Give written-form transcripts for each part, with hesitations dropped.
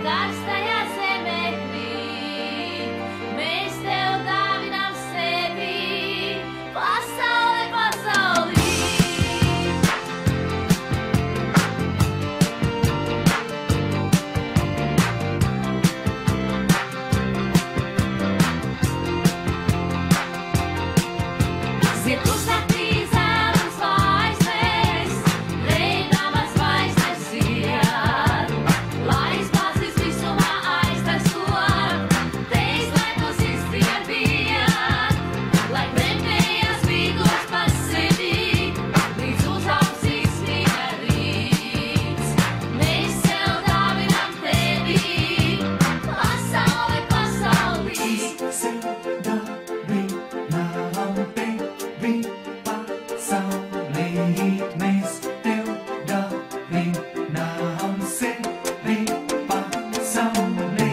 karstajā zemeklī. Mēs tev dāvinām sevi, pasaule pasaulī. Ziedu naktī zēnas vaisnes, reinamas vaisnes iet, lai spācis visumā aiztaisot, teiks, lai tos izskrien vien, lai krempējas vīgos pa sevi, līdz uzaugsīs viņa rīts. Mēs sev dāvinām tevi, pasaule pasaulī. Mēs tev dāvinām sevi, pasaulī.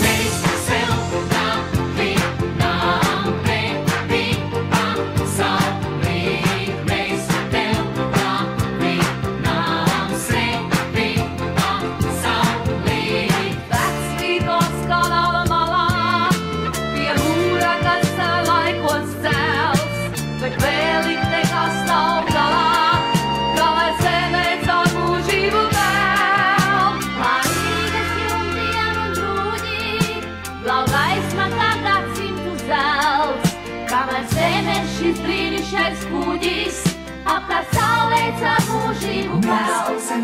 Mēs sev dāvinām tevi, pasaulī. Mēs tev dāvinām sevi, pasaulī. Vecs vīgos kanāla malā, pie mūra, kas laikos cels, bet vēl ik nekas nav galā, kā lai zeme caur mūžību vēl. Pārīgas jumtiem un grūdi, blau gaisma kā gadsimtu zelts, kamēr zeme šis brīnišķais kuģis, apkārt saulē caur mūžību vēl. Mēs sev